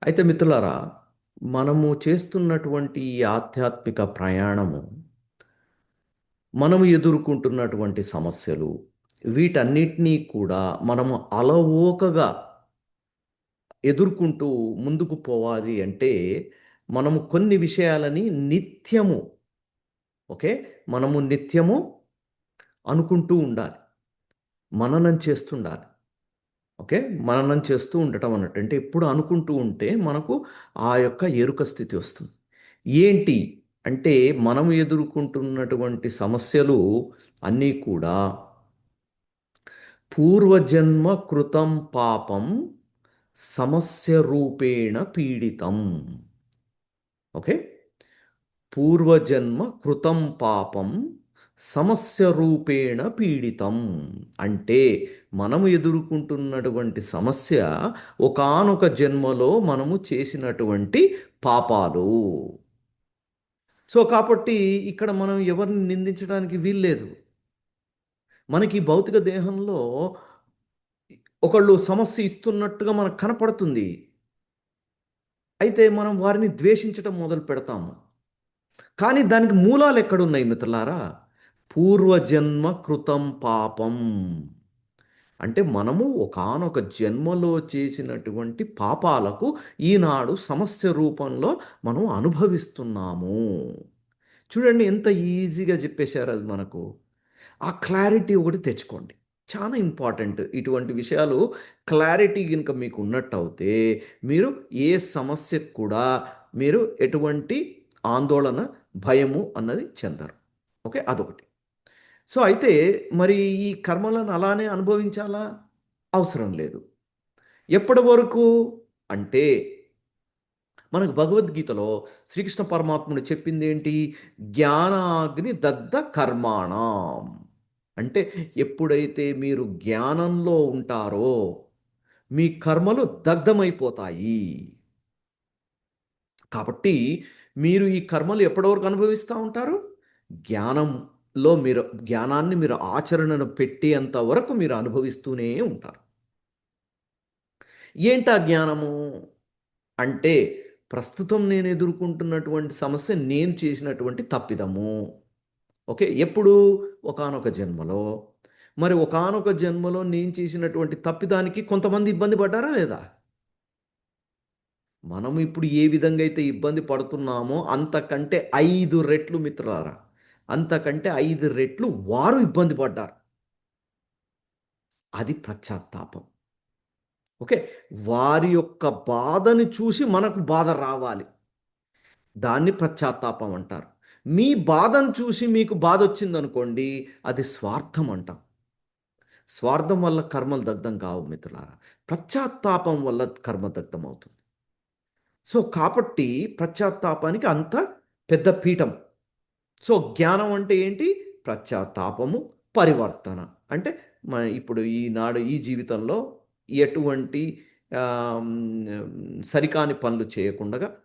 అయితే మిత్రులారా, మనము చేస్తున్నటువంటి ఈ ఆధ్యాత్మిక ప్రయాణము, మనము ఎదుర్కొంటున్నటువంటి సమస్యలు, వీటన్నిటినీ కూడా మనము అలవోకగా ఎదుర్కొంటూ ముందుకు పోవాలి అంటే, మనము కొన్ని విషయాలని నిత్యము, ఓకే, మనము నిత్యము అనుకుంటూ ఉండాలి. మననం చేస్తుండాలి. ఓకే. మననం చేస్తూ ఉండటం అన్నట్టు. అంటే ఎప్పుడు అనుకుంటూ ఉంటే మనకు ఆ యొక్క ఎరుక స్థితి వస్తుంది. ఏంటి అంటే మనం ఎదుర్కొంటున్నటువంటి సమస్యలు అన్నీ కూడా పూర్వజన్మ కృతం పాపం సమస్య రూపేణ పీడితం. ఓకే. పూర్వజన్మ కృతం పాపం సమస్య రూపేణ పీడితం. అంటే మనము ఎదుర్కొంటున్నటువంటి సమస్య ఒకానొక జన్మలో మనము చేసినటువంటి పాపాలు. సో కాబట్టి ఇక్కడ మనం ఎవరిని నిందించడానికి వీల్లేదు. మనకి ఈ భౌతిక దేహంలో ఒకళ్ళు సమస్య ఇస్తున్నట్టుగా మనకు కనపడుతుంది. అయితే మనం వారిని ద్వేషించటం మొదలు పెడతాము. కానీ దానికి మూలాలు ఎక్కడున్నాయి మిత్రులారా? పూర్వజన్మ కృతం పాపం. అంటే మనము ఒకానొక జన్మలో చేసినటువంటి పాపాలకు ఈనాడు సమస్య రూపంలో మనం అనుభవిస్తున్నాము. చూడండి ఎంత ఈజీగా చెప్పేశారు అది మనకు. ఆ క్లారిటీ ఒకటి తెచ్చుకోండి. చాలా ఇంపార్టెంట్. ఇటువంటి విషయాలు క్లారిటీ గనుక మీకు ఉన్నట్టయితే మీరు ఏ సమస్యకు కూడా మీరు ఎటువంటి ఆందోళన, భయము అన్నది చెందరు. ఓకే. అదొకటి. సో, అయితే మరి ఈ కర్మలను అలానే అనుభవించాలా? అవసరం లేదు. ఎప్పటి వరకు? అంటే మనకు భగవద్గీతలో శ్రీకృష్ణ పరమాత్ముడు చెప్పిందేంటి? జ్ఞానాగ్ని దగ్ధ కర్మాణం. అంటే ఎప్పుడైతే మీరు జ్ఞానంలో ఉంటారో, మీ కర్మలు దగ్ధమైపోతాయి. కాబట్టి మీరు ఈ కర్మలు ఎప్పటి వరకు అనుభవిస్తా ఉంటారు? జ్ఞానంలో మీరు జ్ఞానాన్ని మీరు ఆచరణను పెట్టేంత వరకు మీరు అనుభవిస్తూనే ఉంటారు. ఏంటా జ్ఞానము? అంటే ప్రస్తుతం నేను ఎదుర్కొంటున్నటువంటి సమస్య నేను చేసినటువంటి తప్పిదము. ఓకే. ఎప్పుడు? ఒకానొక జన్మలో. మరి ఒకానొక జన్మలో నేను చేసినటువంటి తప్పిదానికి కొంతమంది ఇబ్బంది పడ్డారా లేదా? మనం ఇప్పుడు ఏ విధంగా అయితే ఇబ్బంది పడుతున్నామో అంతకంటే 5 రెట్లు మిత్రులారా. అంతకంటే 5 రెట్లు వారు ఇబ్బంది పడ్డారు. అది పశ్చాత్తాపం. ఓకే. వారి యొక్క బాధని చూసి మనకు బాధ రావాలి. దాన్ని పశ్చాత్తాపం అంటారు. మీ బాధను చూసి మీకు బాధొచ్చిందనుకోండి, అది స్వార్థం అంటాం. స్వార్థం వల్ల కర్మలు దగ్ధం కావు మిత్రులారా. పశ్చాత్తాపం వల్ల కర్మ దగ్ధమవుతుంది. సో, కాబట్టి పశ్చాత్తాపానికి అంత పెద్ద పీఠం. సో, జ్ఞానం అంటే ఏంటి? పశ్చాత్తాపము, పరివర్తన. అంటే ఇప్పుడు ఈనాడు ఈ జీవితంలో ఎటువంటి సరికాని పనులు చేయకుండగా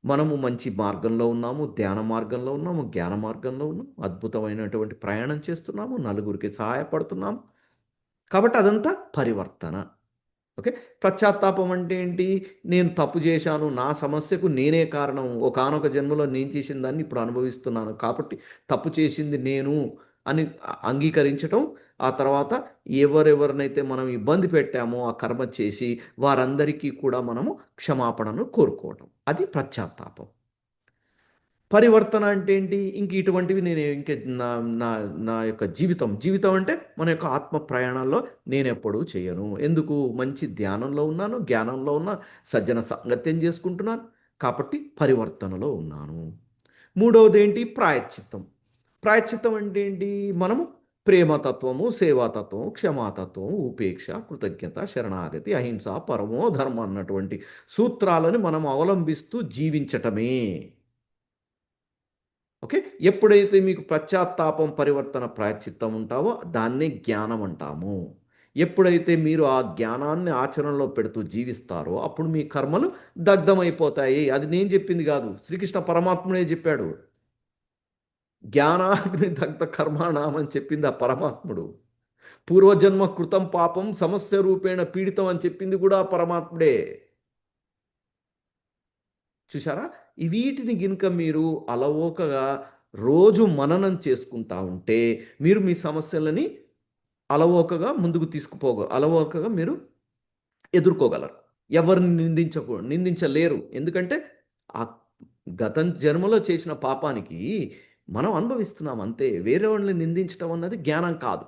మనము మంచి మార్గంలో ఉన్నాము, ధ్యాన మార్గంలో ఉన్నాము, జ్ఞాన మార్గంలో ఉన్నాము, అద్భుతమైనటువంటి ప్రయాణం చేస్తున్నాము, నలుగురికి సహాయపడుతున్నాము. కాబట్టి అదంతా పరివర్తన. ఓకే. పశ్చాత్తాపం అంటే ఏంటి? నేను తప్పు చేశాను. నా సమస్యకు నేనే కారణం. ఒకానొక జన్మలో నేను చేసిన దాన్ని ఇప్పుడు అనుభవిస్తున్నాను. కాబట్టి తప్పు చేసింది నేను అని అంగీకరించటం. ఆ తర్వాత ఎవరెవరినైతే మనం ఇబ్బంది పెట్టామో ఆ కర్మ చేసి వారందరికీ కూడా మనము క్షమాపణను కోరుకోవటం. అది పశ్చాత్తాపం. పరివర్తన అంటే ఏంటి? ఇంక ఇటువంటివి నేను ఇంక నా నా నా యొక్క జీవితం అంటే మన యొక్క ఆత్మ ప్రయాణాల్లో నేనెప్పుడూ చేయను. ఎందుకు? మంచి ధ్యానంలో ఉన్నాను, జ్ఞానంలో ఉన్నా, సజ్జన సాంగత్యం చేసుకుంటున్నాను. కాబట్టి పరివర్తనలో ఉన్నాను. మూడవదేంటి? ప్రాయశ్చిత్తం. ప్రాయశ్చిత్తం అంటే ఏంటి? మనము ప్రేమతత్వము, సేవాతత్వము, క్షమాతత్వము, ఉపేక్ష, కృతజ్ఞత, శరణాగతి, అహింస, పరమో ధర్మం అన్నటువంటి సూత్రాలను మనం అవలంబిస్తూ జీవించటమే. ఓకే. ఎప్పుడైతే మీకు పశ్చాత్తాపం, పరివర్తన, ప్రాయశ్చిత్తం ఉంటావో దాన్నే జ్ఞానం అంటాము. ఎప్పుడైతే మీరు ఆ జ్ఞానాన్ని ఆచరణలో పెడుతూ జీవిస్తారో అప్పుడు మీ కర్మలు దగ్ధమైపోతాయి. అది నేను చెప్పింది కాదు. శ్రీకృష్ణ పరమాత్ముడే చెప్పాడు. జ్ఞానాగ్ని దగ్ధ కర్మాణం అని చెప్పింది ఆ పరమాత్ముడు. పూర్వజన్మ కృతం పాపం సమస్య రూపేణ పీడితం అని చెప్పింది కూడా ఆ పరమాత్ముడే. చూసారా? వీటిని గినుక మీరు అలవోకగా రోజు మననం చేసుకుంటా ఉంటే, మీరు మీ సమస్యలని అలవోకగా ముందుకు అలవోకగా మీరు ఎదుర్కోగలరు. ఎవరిని నిందించలేరు. ఎందుకంటే, ఆ గతం జన్మలో చేసిన పాపానికి మనం అనుభవిస్తున్నాం అంతే. వేరే వాళ్ళని నిందించడం అన్నది జ్ఞానం కాదు.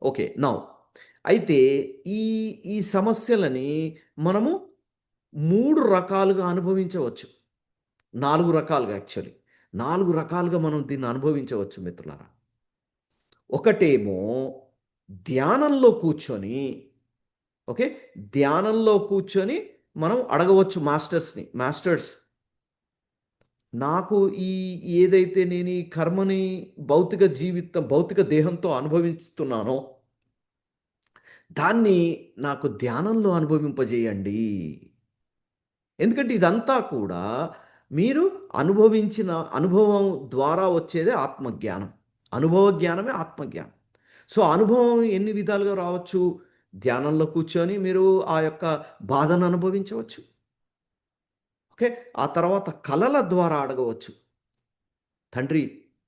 ఓకే. నౌ అయితే ఈ, ఈ సమస్యలని మనము 3 రకాలుగా అనుభవించవచ్చు. 4 రకాలుగా యాక్చువల్లీ. 4 రకాలుగా మనం దీన్ని అనుభవించవచ్చు మిత్రులారా. ఒకటేమో ధ్యానంలో కూర్చొని ఓకే. ధ్యానంలో కూర్చొని మనం అడగవచ్చు మాస్టర్స్ నాకు ఏదైతే నేను ఈ కర్మని భౌతిక దేహంతో అనుభవిస్తున్నానో, దాన్ని నాకు ధ్యానంలో అనుభవింపజేయండి. ఎందుకంటే ఇదంతా కూడా మీరు అనుభవించిన అనుభవం ద్వారా వచ్చేదే ఆత్మజ్ఞానం. అనుభవ జ్ఞానమే ఆత్మజ్ఞానం. సో, అనుభవం ఎన్ని విధాలుగా రావచ్చు. ధ్యానంలో కూర్చొని మీరు ఆ యొక్క బాధను అనుభవించవచ్చు. ఓకే. ఆ తర్వాత కలల ద్వారా అడగవచ్చు. తండ్రి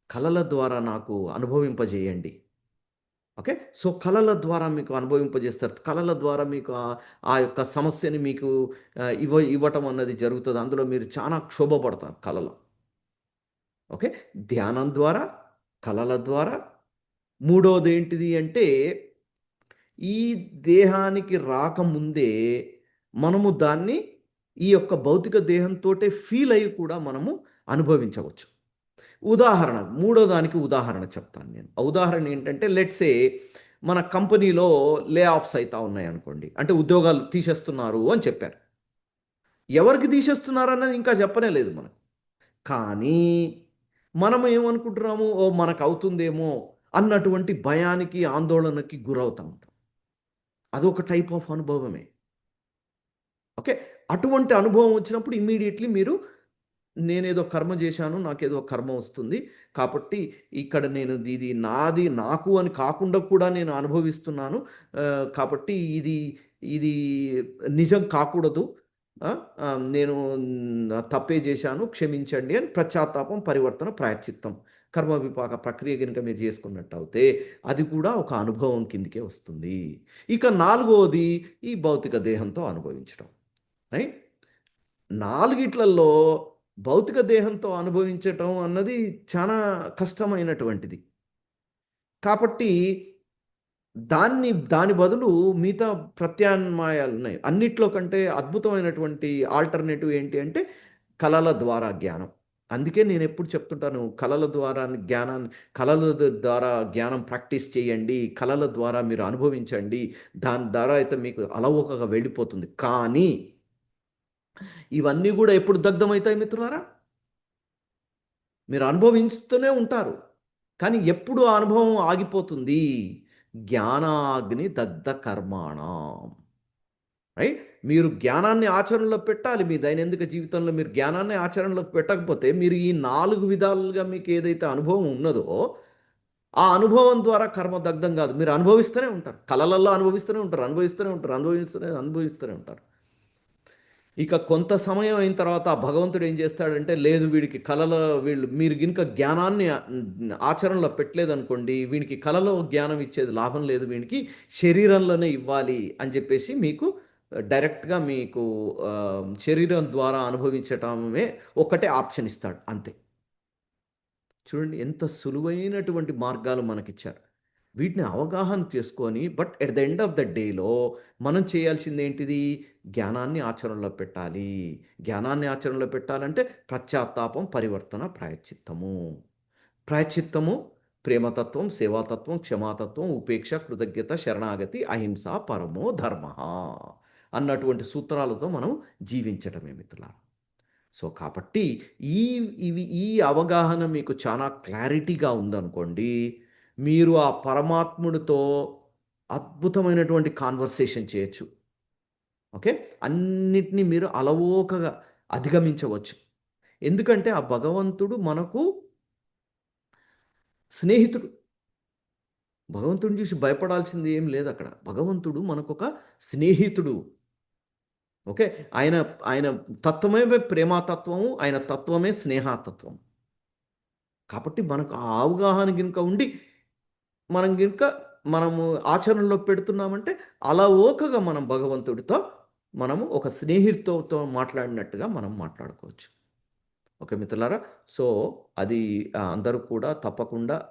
కలల ద్వారా నాకు అనుభవింపజేయండి. ఓకే. సో, కలల ద్వారా మీకు అనుభవింపజేస్తారు. కలల ద్వారా మీకు ఆ యొక్క సమస్యని మీకు ఇవ్వటం అన్నది జరుగుతది. అందులో మీరు చాలా క్షోభపడతారు కలలో. ఓకే. ధ్యానం ద్వారా, కలల ద్వారా, మూడోదేంటిది అంటే, ఈ దేహానికి రాకముందే మనము దాన్ని ఈ యొక్క భౌతిక దేహంతోటే ఫీల్ అయ్యి కూడా మనము అనుభవించవచ్చు. మూడో దానికి ఉదాహరణ చెప్తాను నేను. ఆ ఉదాహరణ ఏంటంటే మన కంపెనీలో లే ఆఫ్స్ అయితా ఉన్నాయనుకోండి. అంటే ఉద్యోగాలు తీసేస్తున్నారు అని చెప్పారు. ఎవరికి తీసేస్తున్నారన్నది ఇంకా చెప్పనే లేదు మనకు. కానీ మనం ఏమనుకుంటున్నాము, ఓహ్! మనకవుతుందేమో అన్నటువంటి భయానికి, ఆందోళనకి గురవుతా ఉంటాం. అదొక టైప్ ఆఫ్ అనుభవమే. ఓకే. అటువంటి అనుభవం వచ్చినప్పుడు ఇమ్మీడియేట్‌లీ మీరు నేనేదో కర్మ జేశాను. నాకేదో కర్మ వస్తుంది. కాబట్టి ఇక్కడ నేను నాకు అని కాకుండా కూడా నేను అనుభవిస్తున్నాను. కాబట్టి ఇది నిజం కాకూడదు. ఆ! నేను తప్పే జేశాను. క్షమించండి అని పశ్చాత్తాపం, పరివర్తన, ప్రాయశ్చిత్తం. కర్మ విపాక ప్రక్రియ గనుక మీరు జేసుకున్నట్టయితే అది కూడా ఒక అనుభవం కిందకే వస్తుంది. ఇక నాలుగోది ఈ భౌతిక దేహంతో అనుభవించడం. రైట్? నాలుగిట్లల్లో భౌతిక దేహంతో అనుభవించటం అన్నది చాలా కష్టమైనటువంటిది. కాబట్టి దాని బదులు మిగతా ప్రత్యామ్నాయాలున్నాయి. అన్నిట్లో కంటే అద్భుతమైనటువంటి ఆల్టర్‌నేటివ్ ఏంటి అంటే కలల ద్వారా జ్ఞానం. అందుకే నేనెప్పుడు చెప్తుంటాను కలల ద్వారా జ్ఞానం ప్రాక్టీస్ చేయండి. కలల ద్వారా మీరు అనుభవించండి. దాని ద్వారా అయితే మీకు అలవోకగా వెళ్ళిపోతుంది. కానీ ఇవన్నీ గూడా ఎప్పుడు దగ్ధమైతాయి మిత్రులారా? మీరు అనుభవిస్తూనే ఉంటారు. కానీ ఎప్పుడు ఆ అనుభవం ఆగిపోతుంది? జ్ఞానాగ్ని దగ్ధ కర్మాణం. రైట్? మీరు జ్ఞానాన్ని ఆచరణలో పెట్టాలి. మీ దైనందిక జీవితంలో మీరు జ్ఞానాన్ని ఆచరణలోకి పెట్టకపోతే, మీరు ఈ 4 విధాలుగా మీకు ఏదైతే అనుభవం ఉన్నదో, ఆ అనుభవం ద్వారా కర్మ దగ్ధం గాదు. మీరు అనుభవిస్తూనే ఉంటారు. కలలల్లో అనుభవిస్తూనే ఉంటారు. అనుభవిస్తూనే ఉంటారు. ఇక కొంత సమయం అయిన తర్వాత ఆ భగవంతుడు ఏం చేస్తాడంటే, లేదు వీడికి మీరు గినుక జ్ఞానాన్ని ఆచరణలో పెట్టలేదనుకోండి, వీనికి కలలో జ్ఞానం ఇచ్చేది లాభం లేదు వీనికి, శరీరంలోనే ఇవ్వాలి అని చెప్పేసి మీకు డైరెక్ట్‌గా మీకు శరీరం ద్వారా అనుభవించటమే ఒక్కటే ఆప్షన్ ఇస్తాడు అంతే. చూడండి ఎంత సులువైనటువంటి మార్గాలు మనకిచ్చారు. వీటిని అవగాహన చేసుకొని at the end of the డేలో మనం చేయాల్సిందేంటిది? జ్ఞానాన్ని ఆచరణలో పెట్టాలి. జ్ఞానాన్ని ఆచరణలో పెట్టాలంటే పశ్చాత్తాపం, పరివర్తన, ప్రాయశ్చిత్తము. ప్రాయశ్చిత్తము ప్రేమతత్వం, సేవాతత్వం, క్షమాతత్వం, ఉపేక్ష, కృతజ్ఞత, శరణాగతి, అహింస, పరమో ధర్మః అన్నటువంటి సూత్రాలతో మనం జీవించటమే మిత్రులారా. సో, కాబట్టి ఈ ఈ అవగాహన మీకు చాలా క్లారిటీగా ఉందనుకోండి, మీరు ఆ పరమాత్ముడితో అద్భుతమైనటువంటి కాన్వర్సేషన్ చేయొచ్చు. ఓకే. అన్నిటిని మీరు అలవోకగా అధిగమించవచ్చు. ఎందుకంటే ఆ భగవంతుడు మనకు స్నేహితుడు. భగవంతుడిని చూసి భయపడాల్సింది ఏం లేదక్కడ. భగవంతుడు మనకొక స్నేహితుడు. ఓకే. ఆయన ఆయన తత్వమే ప్రేమాతత్వము. ఆయన తత్వమే స్నేహతత్వం. కాబట్టి మనకు ఆ అవగాహన గినుక ఉండి, మనం గినుక మనము ఆచరణలో పెడుతున్నామంటే, అలవోకగా మనం భగవంతుడితో మనము ఒక స్నేహితుడితో మాట్లాడినట్టుగా మనం మాట్లాడుకోవచ్చు. ఓకే మిత్రులారా. సో, అది అందరూ కూడా తప్పకుండా